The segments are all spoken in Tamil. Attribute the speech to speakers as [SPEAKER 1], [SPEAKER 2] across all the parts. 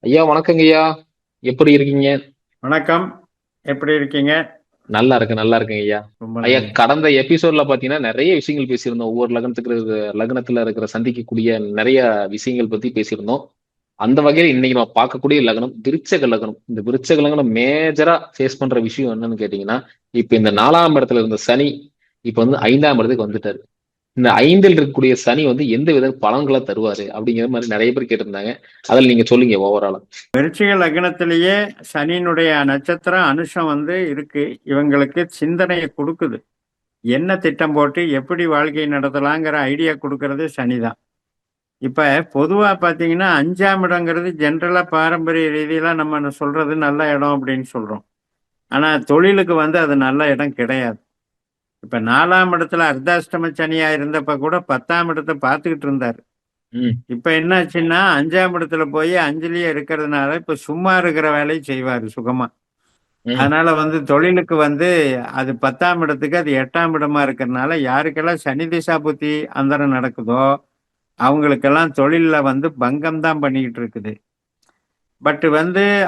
[SPEAKER 1] ஐயா வணக்கங்க ஐயா. எப்படி இருக்கீங்க?
[SPEAKER 2] வணக்கம். எப்படி இருக்கீங்க?
[SPEAKER 1] நல்லா இருக்கேன், நல்லா இருக்கேன் ஐயா.
[SPEAKER 2] ரொம்ப
[SPEAKER 1] ஐயா
[SPEAKER 2] நன்றி.
[SPEAKER 1] கடந்த எபிசோட்ல பார்த்தீங்கன்னா, நெறைய விஷயங்கள் பேசியிருந்தோம். ஒவ்வொரு லக்னத்துல இருக்கிற சந்திக்கக்கூடிய நெறைய விஷயங்கள் பத்தி பேசியிருந்தோம். அந்த வகையில இன்னைக்கு நம்ம பார்க்கக்கூடிய லக்னம் விருச்சக லக்னம். இந்த விருச்சக லக்னம் மேஜரா ஃபேஸ் பண்ற விஷயம் என்னன்னு கேட்டீங்கன்னா, இப்ப இந்த 4ஆம் இடத்துல இருந்த சனி, இப்ப வந்து 5ஆம் இடத்துக்கு வந்துட்டாரு. இந்த 5ல் இருக்கக்கூடிய சனி வந்து எந்த வித பலன்கள தருவாரு? அப்படிங்கிற மாரி நெறைய பேர் கேட்டிருந்தாங்க. அதுல நீங்க சொல்லுங்க ஓவராலா.
[SPEAKER 2] விருச்சிக லக்னத்திலேயே சனியினுடைய நட்சத்திரம் அனுஷம் இருக்கு. இவங்களுக்கு சிந்தனைய குடுக்குது. என்ன திட்டம் போட்டு எப்படி வாழ்க்கை நடத்தலாங்கிற ஐடியா குடுக்கறது சனிதான். இப்ப பொதுவா பார்த்தீங்கன்னா, 5ஆம் இடங்கிறது ஜெனரலா பாரம்பரிய ரீதியில நம்ம சொல்றது நல்ல இடம் அப்படின்னு சொல்றோம். ஆனா தொழிலுக்கு அது நல்ல இடம் கிடையாது. இப்ப 4ஆம் இடத்துல அர்த்தாஷ்டம சனியா இருந்தப்ப கூட 10ஆம் இடத்த பார்த்துக்கிட்டு இருந்தாரு.
[SPEAKER 1] ம்,
[SPEAKER 2] இப்ப என்னாச்சுன்னா, 5ஆம் இடத்துல போய் 5லயே இருக்கிறதுனால, இப்ப சும்மா இருக்கிற வேலைய செய்வாரு சுகமா.
[SPEAKER 1] ம்,
[SPEAKER 2] அதனால தொழிலுக்கு அது 10ஆம் இடத்துக்கு அது 8ஆம் இடமா இருக்கிறனால, யாருக்கெல்லாம் சனி திசா புத்தி அந்தரம் நடக்குதோ, அவங்களுக்கெல்லாம் தொழில்ல பங்கம் தான் பண்ணிக்கிட்டு இருக்குது. பட்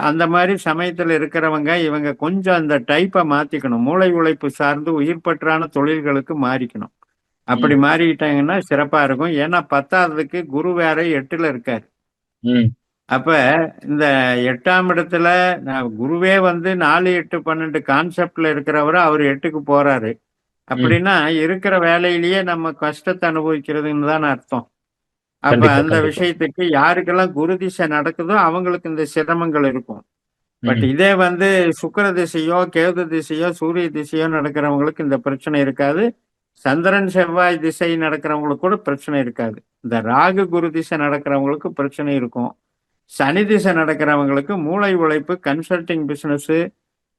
[SPEAKER 2] அந்த மாரி சமயத்துல இருக்கிறவங்க, இவங்க கொஞ்சம் அந்த டைப்ப மாத்திக்கணும். மூளை உழைப்பு சார்ந்து உயிர் பற்றான தொழில்களுக்கு மாறிக்கணும். அப்படி
[SPEAKER 1] ம்,
[SPEAKER 2] மாறிக்கிட்டாங்கன்னா சிறப்பா இருக்கும். ஏன்னா 10வதுக்கு குரு வேற 8ல இருக்காரு.
[SPEAKER 1] ம்,
[SPEAKER 2] அப்ப இந்த 8ஆம் இடத்துல குருவே 4, 8, 12 கான்செப்ட்ல இருக்கிறவரு அவரு 8க்கு போறாரு.
[SPEAKER 1] ம்.
[SPEAKER 2] அப்படின்னா இருக்கிற வேலையிலேயே நம்ம கஷ்டத்த அனுபவிக்கிறதுன்னு தான அர்த்தம். அப்ப
[SPEAKER 1] கண்டிப்பா,
[SPEAKER 2] அந்த
[SPEAKER 1] கண்டிப்பா.
[SPEAKER 2] விஷயத்துக்கு யாருக்கெல்லாம் குரு திசை நடக்குதோ அவங்களுக்கு இந்த சிரமங்கள் இருக்கும். பட்
[SPEAKER 1] ம்,
[SPEAKER 2] இதே சுக்கிர திசையோ, கேது திசையோ, சூரிய திசையோ நடக்கிறவங்களுக்கு இந்த பிரச்சனை இருக்காது. சந்திரன், செவ்வாய் திசை நடக்கிறவங்களுக்கு கூட பிரச்சனை இருக்காது. இந்த ராகு, குரு திசை நடக்கிறவங்களுக்கு பிரச்சனை இருக்கும். சனி திசை நடக்கிறவங்களுக்கு மூளை உழைப்பு, கன்சல்டிங் பிசினஸ்,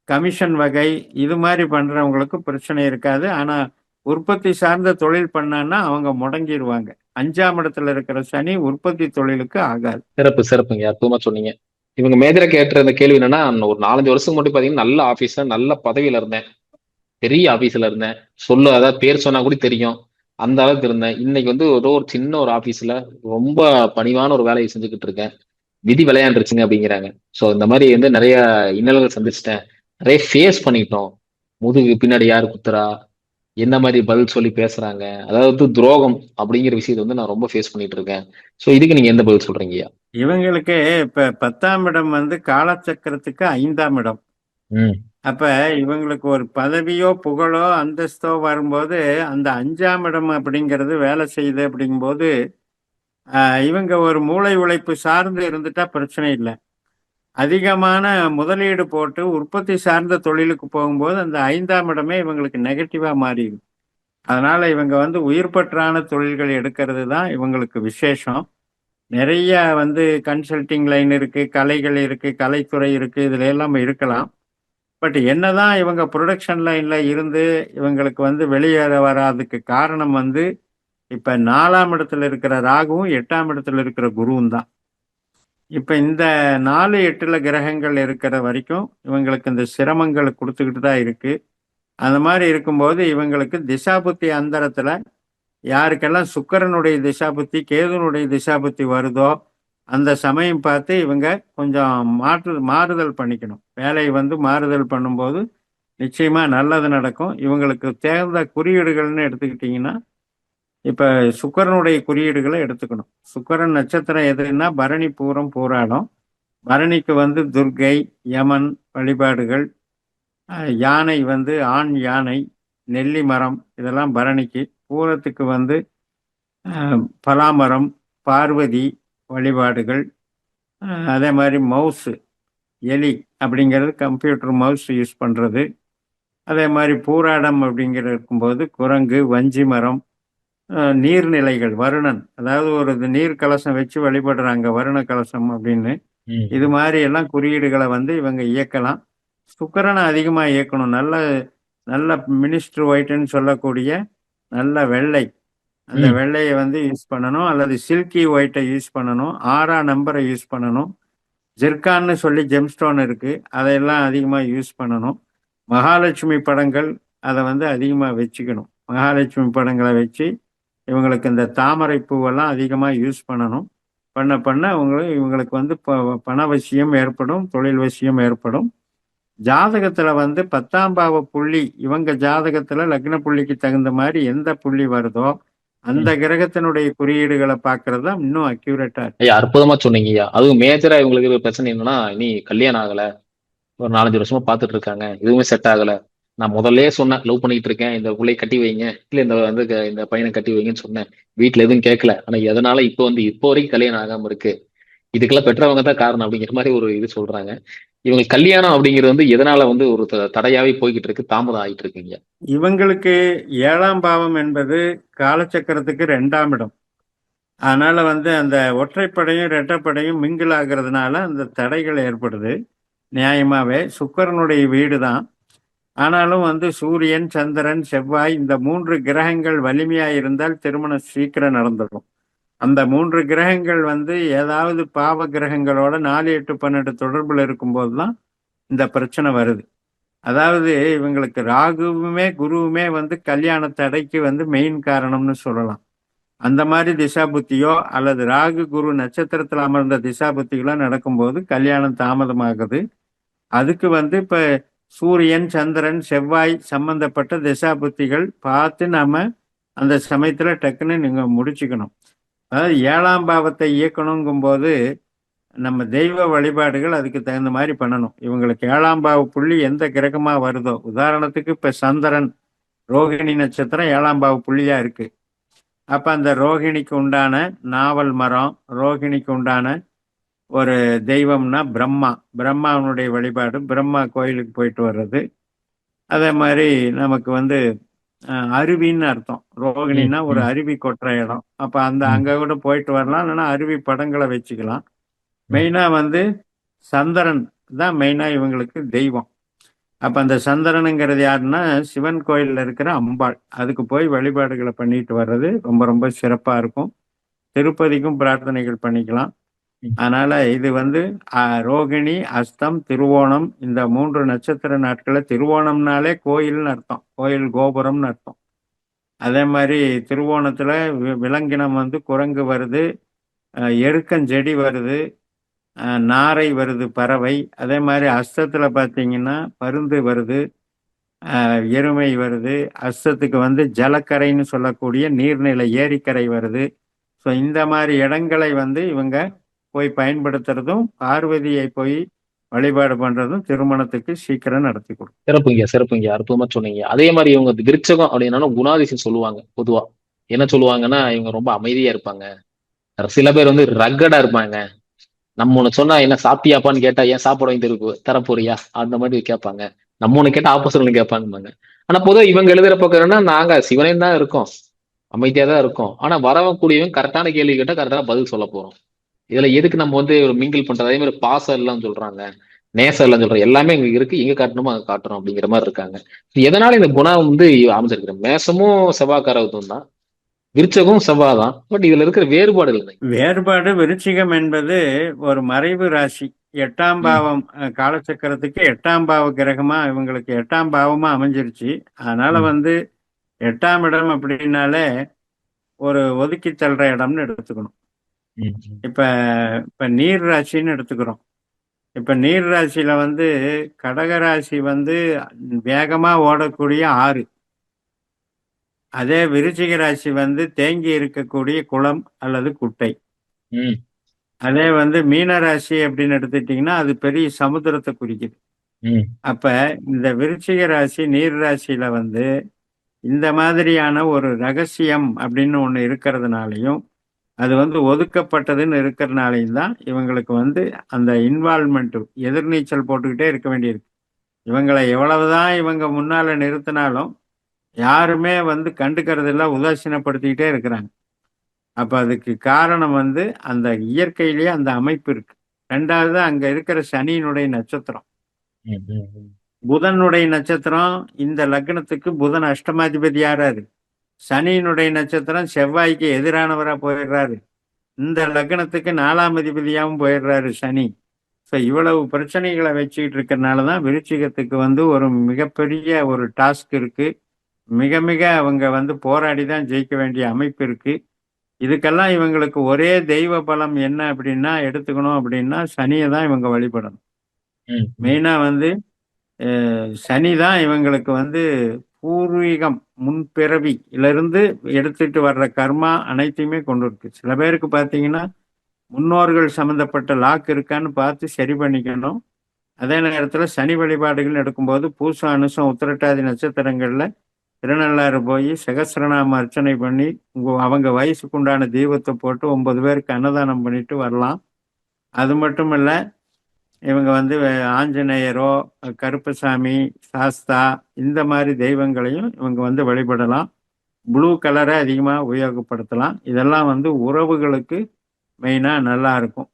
[SPEAKER 2] கமிஷன் வகை இது மாரி பண்றவங்களுக்கு பிரச்சனை இருக்காது. ஆனா, உற்பத்தி சார்ந்த தொழில் பண்ணான்னா அவங்க முடங்கிருவாங்க. 5ஆம் இடத்துல இருக்கிற சனி உற்பத்தி தொழிலுக்கு ஆகாது.
[SPEAKER 1] சிறப்பு, சிறப்புங்க. அற்புதமா சொன்னீங்க. இவங்க மேஜரா கேட்ட இந்த கேள்வி என்னன்னா, நான் ஒரு 4, 5 வருஷத்துக்கு முன்னாடி பார்த்தீங்கன்னா, நல்ல ஆபீஸ்ல, நல்ல பதவியில இருந்தேன். பெரிய ஆபீஸ்ல இருந்தேன். அதாவது பேர் சொன்னா கூட தெரியும். அந்த அளவுக்கு இருந்தேன். இன்னைக்கு வந்து ஏதோ ஒரு சின்ன ஒரு ஆபீஸ்ல ரொம்ப பணிவான ஒரு வேலைய செஞ்சுகிட்டு இருக்கேன். விதி விளையாண்டுருச்சுங்க அப்படிங்கிறாங்க. ஸோ இந்த மாரி வந்து நெறைய இன்னல்கள் சந்திச்சுட்டேன். நெறைய ஃபேஸ் பண்ணிட்டோம். முதுகு பின்னாடி யாரு குத்துறா? என்ன மாரி பதில் சொல்லி பேசுறாங்க? அதாவது துரோகம் அப்படிங்கிற விஷயத்த வந்து நான் ரொம்ப ஃபேஸ் பண்ணிட்டு இருக்கேன். ஸோ இதுக்கு நீங்க எந்த பதில் சொல்றீங்கய்யா?
[SPEAKER 2] இவங்களுக்கு இப்ப 10ஆம் இடம் காலச்சக்கரத்துக்கு 5ஆம் இடம்.
[SPEAKER 1] ம்.
[SPEAKER 2] அப்ப இவங்களுக்கு ஒரு பதவியோ, புகழோ, அந்தஸ்தோ வரும்போது, அந்த 5ஆம் இடம் அப்படிங்கிறது வேலை செய்யுது அப்படிங்கும்போது, அ இவங்க ஒரு மூளை உழைப்பு சார்ந்து இருந்துட்டா பிரச்சனை இல்ல. அதிகமான முதலீடு போட்டு உற்பத்தி சார்ந்த தொழிலுக்கு போகும்போது, அந்த 5ஆம் இடமே இவங்களுக்கு நெகட்டிவா மாறிரும். அதனால இவங்க உயிர் பற்றான தொழில்கள் எடுக்கிறது தான் இவங்களுக்கு விசேஷம். நெறைய கன்சல்டிங் லைன் இருக்கு, கலைகள் இருக்கு, கலைத்துறை இருக்கு. இதுல எல்லாம் இருக்கலாம். பட் என்னதான் இவங்க புரொடக்ஷன் லைன்ல இருந்து இவங்களுக்கு வெளியேற வராததுக்கு காரணம் இப்ப 4ஆம் இடத்துல இருக்கிற ராகுவும், 8ஆம் இடத்துல இருக்கிற குருவும் தான். இப்ப இந்த 4, 8ல கிரகங்கள் இருக்கிற வரைக்கும் இவங்களுக்கு இந்த சிரமங்கள் குடுத்துக்கிட்டு தான் இருக்கு. அந்த மாரி இருக்கும்போது இவங்களுக்கு திசாபுத்தி அந்தரத்துல யாருக்கெல்லாம் சுக்கிரனுடைய திசாபுத்தி, கேதுனுடைய திசாபுத்தி வருதோ, அந்த சமயம் பார்த்து இவங்க கொஞ்சம் மாறுதல் பண்ணிக்கணும். வேலை மாறுதல் பண்ணும்போது நிச்சயமா நல்லது நடக்கும். இவங்களுக்கு தேர்ந்த குறியீடுகள்னு எடுத்துக்கிட்டீங்கன்னா, இப்ப சுக்கிரனுடைய குறியீடுகள எடுத்துக்கணும். சுக்கிரன் நட்சத்திரம் எதுன்னா பரணி, பூரம், பூராடம். பரணிக்கு துர்க்கை, யமன் வழிபாடுகள், யானை ஆண் யானை, நெல்லி மரம் இதெல்லாம் பரணிக்கு. பூரத்துக்கு அ பலாமரம், பார்வதி வழிபாடுகள், அதே மாரி மவுசு, எலி அப்படிங்கிறது கம்ப்யூட்டர் மவுஸ் யூஸ் பண்றது. அதே மாரி பூராடம் அப்படிங்கிற இருக்கும்போது குரங்கு, வஞ்சி மரம், நீர்நிலைகள், வருணன். அதாவது ஒரு நீர் கலசம் வச்சு வழிபடுறாங்க. வருண கலசம் அப்படின்னு. இது
[SPEAKER 1] ம்.
[SPEAKER 2] மாரி எல்லாம் குறியீடுகள இவங்க இயக்கலாம். சுக்கிரன அதிகமா இயக்கணும். நல்ல நல்ல மினிஸ்டர் ஒயிட்ன்னு சொல்லக்கூடிய நல்ல வெள்ளை. அந்த
[SPEAKER 1] ம்.
[SPEAKER 2] வெள்ளைய யூஸ் பண்ணணும். அல்லது சில்கி ஒயிட்ட யூஸ் பண்ணணும். 6ஆம் நம்பர யூஸ் பண்ணணும். ஜிர்கான்னு சொல்லி ஜெம்ஸ்டோன் இருக்கு. அதையெல்லாம் அதிகமா யூஸ் பண்ணணும். மகாலட்சுமி படங்கள் அத அதிகமா வச்சுக்கணும். மகாலட்சுமி படங்கள வச்சு, இவங்களுக்கு இந்த தாமரை பூவெல்லாம் அதிகமா யூஸ் பண்ணணும். பண்ண பண்ண இவங்களுக்கு வந்து பண வசியம் ஏற்படும், தொழில் வசியம் ஏற்படும். ஜாதகத்துல வந்து 10ஆம் பாவ புள்ளி இவங்க ஜாதகத்துல லக்ன புள்ளிக்கு தகுந்த மாதிரி எந்த புள்ளி வருதோ அந்த
[SPEAKER 1] ம்.
[SPEAKER 2] கிரகத்தினுடைய குறியீடுகளை பார்க்கறது தான் இன்னும் அக்யூரேட்டா இருக்கு.
[SPEAKER 1] ஐயா அற்புதமா சொன்னீங்க ஐயா. அதுவும் மேஜரா இவங்களுக்கு இருக்கிற பிரச்சனை என்னன்னா, இனி கல்யாணம் ஆகல. ஒரு 4, 5 வருஷமா பார்த்துட்டு இருக்காங்க. எதுவுமே செட் ஆகல. நான் முதல்லயே சொன்னேன், லவ் பண்ணிட்டு இருக்கேன். இந்த புள்ளைய கட்டி வைங்க. இல்ல இந்த வந்து இந்த பையன கட்டி வைங்கன்னு சொன்னேன். வீட்ல எதுவும் கேட்கல. ஆனா எதனால இப்போ வரைக்கும் கல்யாணம் ஆகாம இருக்கு? இதுக்கெல்லாம் பெற்றவங்க தான் காரணம் அப்படிங்கிற மாரி ஒரு இது சொல்றாங்க. இவங்க கல்யாணம் அப்படிங்கிறது வந்து எதனால வந்து ஒரு தடையாவே போய்க்கிட்டு இருக்கு, தாமதம் ஆயிட்டு இருக்குங்க.
[SPEAKER 2] இவங்களுக்கு 7ஆம் பாவம் என்பது காலச்சக்கரத்துக்கு 2ஆம் இடம். அதனால வந்து அந்த ஒற்றைப்படையும் இரட்டைப்படையும் மிங்கிள் ஆகிறதுனால அந்த தடைகள் ஏற்படுது. நியாயமாவே சுக்கிரனுடைய வீடு தான். ஆனாலும் வந்து சூரியன், சந்திரன், செவ்வாய் இந்த 3 கிரகங்கள் வலிமையா இருந்தால் திருமணம் சீக்கிரம் நடந்துடும். அந்த 3 கிரகங்கள் வந்து ஏதாவது பாவ கிரகங்களோட 4, 8, 12 தொடர்புல இருக்கும்போது தான் இந்த பிரச்சனை வருது. அதாவது இவங்களுக்கு ராகுவுமே குருவுமே வந்து கல்யாண தடைக்கு வந்து மெயின் காரணம்னு சொல்லலாம். அந்த மாதிரி திசாபுத்தியோ அல்லது ராகு குரு நட்சத்திரத்தில் அமர்ந்த திசாபுத்திகளோ நடக்கும்போது கல்யாணம் தாமதமாகுது. அதுக்கு வந்து இப்ப சூரியன், சந்திரன், செவ்வாய் சம்பந்தப்பட்ட திசாபுத்திகள் பார்த்து நாம அந்த சமயத்துல டக்குன்னு நீங்க முடிச்சுக்கணும். அதாவது 7ஆம் பாவத்தை இயக்கணுங்கும்போது நம்ம தெய்வ வழிபாடுகள் அதுக்கு தகுந்த மாதிரி பண்ணணும். இவங்களுக்கு 7ஆம் பாவ புள்ளி எந்த கிரகமா வருதோ, உதாரணத்துக்கு இப்ப சந்திரன் ரோகிணி நட்சத்திரம் 7ஆம் பாவ புள்ளியா இருக்கு. அப்ப அந்த ரோகிணிக்கு உண்டான நாவல் மரம், ரோகிணிக்கு உண்டான ஒரு தெய்வம்னா பிரம்மா. பிரம்மாவனுடைய வழிபாடு, பிரம்மா கோயிலுக்கு போயிட்டு வர்றது. அதே மாதிரி நமக்கு வந்து அருவின்னு அர்த்தம்.
[SPEAKER 1] ம்,
[SPEAKER 2] ரோகிணின்னா ஒரு
[SPEAKER 1] ம்,
[SPEAKER 2] அருவி கொட்டுற இடம். அப்ப
[SPEAKER 1] ம்,
[SPEAKER 2] அங்க கூட போயிட்டு வரலாம். இல்லைன்னா அருவி படங்களை வச்சுக்கலாம்.
[SPEAKER 1] ம்.
[SPEAKER 2] மெயினா வந்து சந்திரன் தான் மெயினா இவங்களுக்கு தெய்வம். அப்ப அந்த சந்திரனுங்கிறது யாருன்னா சிவன் கோயில்ல இருக்கிற அம்பாள். அதுக்கு போய் வழிபாடுகளை பண்ணிட்டு வர்றது ரொம்ப ரொம்ப சிறப்பா இருக்கும். திருப்பதிக்கும் பிரார்த்தனைகள் பண்ணிக்கலாம்.
[SPEAKER 1] ம்.
[SPEAKER 2] அதனால இது வந்து ரோகிணி, அஸ்தம், திருவோணம் இந்த 3 நட்சத்திர நாட்கள திருவோணம்னாலே கோயில்னு அர்த்தம். கோயில் கோபுரம்னு அர்த்தம். அதே மாதிரி திருவோணத்துல விலங்கினம் வந்து குரங்கு வருது, எருக்கஞ்செடி வருது, நாரை வருது பறவை. அதே மாதிரி அஸ்தத்துல பார்த்தீங்கன்னா பருந்து வருது, எருமை வருது. அஸ்தத்துக்கு வந்து ஜலக்கரைன்னு சொல்லக்கூடிய நீர்நிலை ஏரிக்கரை வருது. ஸோ இந்த மாதிரி இடங்களை வந்து இவங்க போய் பயன்படுத்துறதும், பார்வதியை போய் வழிபாடு பண்றதும் திருமணத்துக்கு சீக்கிரம் நடத்தி கொடுக்கும்.
[SPEAKER 1] சிறப்புங்க, சிறப்புங்க. அற்புதமா சொன்னீங்க. அதே மாரி இவங்க விருச்சகம் அப்படின்னாலும் குணாதிசயம் சொல்லுவாங்க பொதுவா. என்ன சொல்லுவாங்கன்னா, இவங்க ரொம்ப அமைதியா இருப்பாங்க. சில பேர் வந்து ரக்கடா இருப்பாங்க. நம்ம ஒண்ணு சொன்னா என்ன சாப்பிட்டியாப்பான்னு கேட்டா, ஏன் சாப்பாடு வாங்கி தரப்போறியா? அந்த மாதிரி கேட்பாங்க. நம்ம ஒண்ணு கேட்டா ஆப்போசிட் ஒண்ணு கேட்பாங்கம்பாங்க. ஆனா பொதுவா இவங்க எழுதுற பக்கம் என்னன்னா, நாங்க சிவனேன்னு தான் இருக்கோம். அமைதியா தான் இருக்கோம். ஆனா வரவன் கூடியவன் கரெக்டான கேள்வி கேட்டா கரெக்டான பதில் சொல்லப் போறோம். இதுல எதுக்கு நம்ம வந்து ஒரு மிங்கிள் பண்றது? அதே மாதிரி பாசம் இல்லன்னு சொல்றாங்க. நேசம் இல்லன்னு சொல்றோம். எல்லாமே இங்க இருக்கு. எங்க காட்டணுமோ அங்க காட்டுறோம் அப்படிங்கிற மாதிரி இருக்காங்க. எதனால இந்த குணம் வந்து அமைஞ்சிருக்கு? மேசமும் செவ்வாய்க்காரகத்துவம் தான். விருச்சகம் செவ்வாய் தான். பட் இதுல இருக்கிற வேறுபாடு இல்லை.
[SPEAKER 2] வேறுபாடு விருச்சிகம் என்பது ஒரு மறைவு ராசி. 8ஆம்
[SPEAKER 1] ம்,
[SPEAKER 2] பாவம் காலச்சக்கரத்துக்கு 8ஆம் பாவ கிரகமா இவங்களுக்கு 8ஆம் பாவமா அமைஞ்சிருச்சு. அதனால
[SPEAKER 1] ம்,
[SPEAKER 2] வந்து 8ஆம் இடம் அப்படின்னாலே ஒரு ஒதுக்கி தள்ளுற இடம்னு எடுத்துக்கணும்.
[SPEAKER 1] ம், ம்,
[SPEAKER 2] இப்ப இப்ப நீர் ராசின்னு எடுத்துக்கிறோம். இப்ப நீர் ராசியில வந்து கடகராசி வந்து வேகமா ஓடக்கூடிய ஆறு. அதே விருச்சிக ராசி வந்து தேங்கி இருக்கக்கூடிய குளம் அல்லது குட்டை.
[SPEAKER 1] ம்,
[SPEAKER 2] அதே வந்து மீன ராசி அப்படின்னு எடுத்துட்டீங்கன்னா அது பெரிய சமுத்திரத்தை குறிக்குது.
[SPEAKER 1] ம்,
[SPEAKER 2] அப்ப இந்த விருச்சிக ராசி நீர் ராசியில வந்து இந்த மாதிரியான ஒரு ரகசியம் அப்படின்னு ஒண்ணு இருக்கிறதுனாலையும் அது வந்து ஒதுக்கப்பட்டதுன்னு இருக்கிறதுனாலையும் தான் இவங்களுக்கு வந்து அந்த இன்வால்மெண்ட் எதிர்நீச்சல் போட்டுக்கிட்டே இருக்க வேண்டியிருக்கு. இவங்களை எவ்வளவுதான் இவங்க முன்னால நிறுத்தினாலும் யாருமே வந்து கண்டுக்கிறது இல்ல, உதாசீனப்படுத்திக்கிட்டே இருக்கிறாங்க. அப்ப அதுக்கு காரணம் வந்து அந்த இயற்கையிலேயே அந்த அமைப்பு இருக்கு. 2வது அங்க இருக்கிற சனியினுடைய நட்சத்திரம்.
[SPEAKER 1] ம், ம்,
[SPEAKER 2] புதனுடைய நட்சத்திரம் இந்த லக்னத்துக்கு புதன் அஷ்டமாதிபதியாராரு. சனியினுடைய நட்சத்திரம் செவ்வாய்க்கு எதிரானவரா போயிடுறாரு. இந்த லக்னத்துக்கு 4ஆம் அதிபதியாவும் போயிடுறாரு சனி. ஸோ இவ்வளவு பிரச்சனைகளை வச்சுக்கிட்டு இருக்கிறனால தான் விருச்சிகத்துக்கு வந்து ஒரு மிகப்பெரிய ஒரு டாஸ்க் இருக்கு. மிக மிக அவங்க வந்து போராடி தான் ஜெயிக்க வேண்டிய அமைப்பு இருக்கு. இதுக்கெல்லாம் இவங்களுக்கு ஒரே தெய்வ பலம் என்ன அப்படின்னா எடுத்துக்கணும் அப்படின்னா சனியை தான் இவங்க வழிபடணும்.
[SPEAKER 1] ம், ம்.
[SPEAKER 2] மெயினா வந்து சனி தான் இவங்களுக்கு வந்து பூர்வீகம் முன்பிறவியிலிருந்து எடுத்துட்டு வர்ற கர்மா அனைத்தையுமே கொண்டு இருக்கு. சில பேருக்கு பார்த்தீங்கன்னா முன்னோர்கள் சம்பந்தப்பட்ட லாக் இருக்கான்னு பார்த்து சரி பண்ணிக்கணும். அதே நேரத்தில் சனி வழிபாடுகள் எடுக்கும்போது பூசம் அனுசம் உத்திரட்டாதி நட்சத்திரங்கள்ல திருநள்ளாறு போய் சகஸ்ரநாம அர்ச்சனை பண்ணி அவங்க வயசுக்கு உண்டான தீபத்தை போட்டு 9 பேருக்கு அன்னதானம் பண்ணிட்டு வரலாம். அது மட்டும் இல்ல, இவங்க வந்து ஆஞ்சநேயரோ, கருப்பசாமி, சாஸ்தா இந்த மாதிரி தெய்வங்களையும் இவங்க வந்து வழிபடலாம். ப்ளூ கலரை அதிகமாக உபயோகப்படுத்தலாம். இதெல்லாம் வந்து உறவுகளுக்கு மெயினா நல்லா இருக்கும்.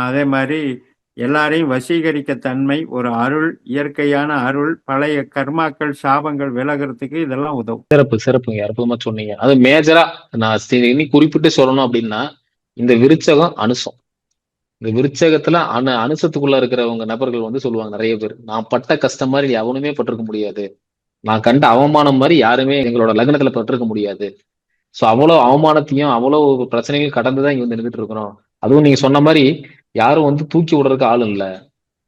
[SPEAKER 2] அதே மாதிரி எல்லாரையும் வசீகரிக்க தன்மை, ஒரு அருள், இயற்கையான அருள், பழைய கர்மாக்கள், சாபங்கள் விலகிறதுக்கு இதெல்லாம் உதவும்.
[SPEAKER 1] சிறப்பு, சிறப்புங்க. அற்புதமா சொன்னீங்க. அது மேஜரா நான் இனி குறிப்பிட்டு சொல்லணும் அப்படின்னா, இந்த விருச்சகம், அனுசம். இந்த விருச்சகத்துல அனுசத்துக்குள்ள இருக்கிறவங்க நபர்கள் வந்து சொல்லுவாங்க நிறைய பேர். நான் பட்ட கஷ்டம் மாதிரி எவனுமே பட்டிருக்க முடியாது. நான் கண்ட அவமானம் மாதிரி யாருமே எங்களோட லக்னத்துல பட்டிருக்க முடியாது. சோ அவ்வளவு அவமானத்தையும் அவ்வளவு பிரச்சனையும் கடந்துதான் இங்க வந்து நின்றுட்டு இருக்கிறோம். அதுவும் நீங்க சொன்ன மாதிரி யாரும் வந்து தூக்கி விடுறதுக்கு ஆள் இல்ல.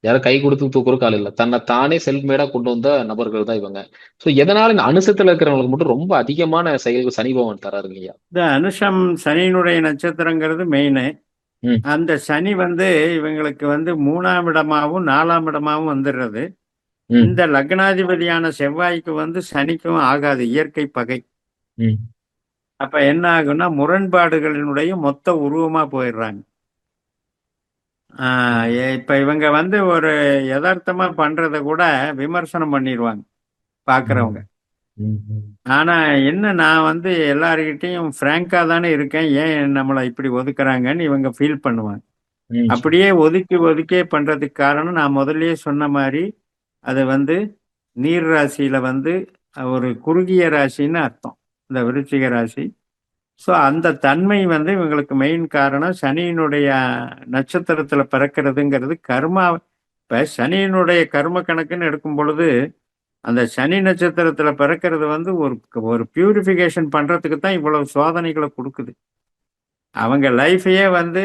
[SPEAKER 1] யாரும் கை கொடுத்து தூக்குறதுக்கு ஆள் இல்ல. தன்னை தானே செல்ஃப் மேடா கொண்டு வந்த நபர்கள் தான் இவங்க. சோ எதனால இந்த அனுசத்துல இருக்கிறவங்களுக்கு மட்டும் ரொம்ப அதிகமான செயல்கள் சனி பகவான் தராருங்க ஐயா.
[SPEAKER 2] இந்த அனுஷம் சனியினுடைய நட்சத்திரங்கிறது மெயின்.
[SPEAKER 1] ம்,
[SPEAKER 2] அந்த சனி வந்து இவங்களுக்கு வந்து 3ஆம் இடமாவும் 4ஆம் இடமாவும் வந்துடுறது.
[SPEAKER 1] ம்,
[SPEAKER 2] இந்த லக்னாதிபதியான செவ்வாய்க்கு வந்து சனிக்கும் ஆகாது, இயற்கை பகை.
[SPEAKER 1] ம்,
[SPEAKER 2] அப்ப என்ன ஆகும்னா முரண்பாடுகளினுடைய மொத்த உருவமா போயிடுறாங்க.
[SPEAKER 1] ம்,
[SPEAKER 2] இப்ப இவங்க வந்து ஒரு யதார்த்தமா பண்றத கூட விமர்சனம் பண்ணிடுவாங்க
[SPEAKER 1] ம்,
[SPEAKER 2] பாக்குறவங்க.
[SPEAKER 1] ம், ம்,
[SPEAKER 2] ஆனா என்ன, நான் வந்து எல்லார்கிட்டையும் ஃப்ராங்கா தானே இருக்கேன், ஏன் நம்மளை இப்படி ஒதுக்குறாங்கன்னு இவங்க ஃபீல் பண்ணுவாங்க.
[SPEAKER 1] ம்.
[SPEAKER 2] அப்படியே ஒதுக்கி ஒதுக்கியே பண்றதுக்கு காரணம் நான் முதல்லயே சொன்ன மாதிரி, அது வந்து நீர் ராசியில வந்து ஒரு குறுகிய ராசின்னு அர்த்தம், இந்த விருச்சிக ராசி. ஸோ அந்த தன்மை வந்து இவங்களுக்கு மெயின் காரணம். சனியினுடைய நட்சத்திரத்துல பிறக்கிறதுங்கிறது கர்மா. இப்ப சனியினுடைய கர்ம கணக்குன்னு எடுக்கும் பொழுது, அந்த சனி நட்சத்திரத்துல பிறக்கிறது வந்து ஒரு ஒரு பியூரிஃபிகேஷன் பண்றதுக்கு தான் இவ்வளவு சோதனைகளை கொடுக்குது. அவங்க லைஃபையே வந்து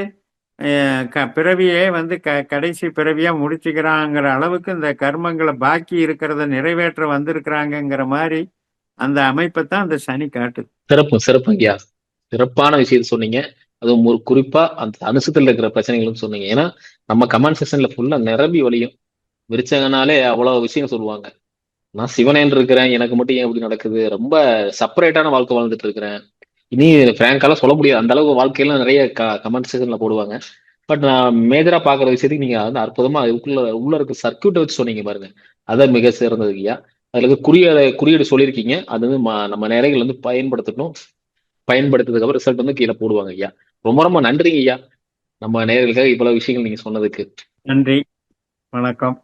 [SPEAKER 2] பிறவியே வந்து கடைசி பிறவியா முடிச்சுக்கிறாங்கிற அளவுக்கு இந்த கர்மங்களை பாக்கி இருக்கிறத நிறைவேற்ற வந்திருக்கிறாங்கங்கிற மாதிரி அந்த அமைப்பை தான் அந்த சனி காட்டுது.
[SPEAKER 1] சிறப்பு, சிறப்புங்கய்யா. சிறப்பான விஷயத்த சொன்னீங்க. அதுவும் ஒரு குறிப்பா அந்த அனுசத்துல இருக்கிற பிரச்சனைகளும் சொன்னீங்க. ஏன்னா நம்ம கமெண்ட் செக்ஷன்ல ஃபுல்லா நிரம்பி வழியும். விருச்சகனாலே அவ்வளவு விஷயம் சொல்லுவாங்க. நான் சிவனேன்னு இருக்கிறேன். எனக்கு மட்டும் ஏன் இப்படி நடக்குது? ரொம்ப செப்பரேட்டான வாழ்க்கை வாழ்ந்துட்டு இருக்கிறேன். இனி பிராங்காலாம் சொல்ல முடியாது. அந்த அளவுக்கு வாழ்க்கையெல்லாம் நிறைய கமெண்ட் செக்ஷன்ல போடுவாங்க. பட் நான் மேஜரா பாக்குற விஷயத்துக்கு நீங்க வந்து அற்புதமா உள்ள இருக்க சர்க்கியூட்டை வச்சு சொன்னீங்க பாருங்க. அதான் மிக சிறந்தது ஐயா. அதுல இருக்க குறியீடு சொல்லியிருக்கீங்க. அது வந்து நம்ம நேரங்கள் வந்து பயன்படுத்தணும். பயன்படுத்ததுக்கு அப்புறம் ரிசல்ட் வந்து கீழே போடுவாங்க ஐயா. ரொம்ப ரொம்ப நன்றிங்க ஐயா. நம்ம நேயர்களுக்காக இவ்வளவு விஷயங்கள் நீங்க சொன்னதுக்கு.
[SPEAKER 2] நன்றி, வணக்கம்.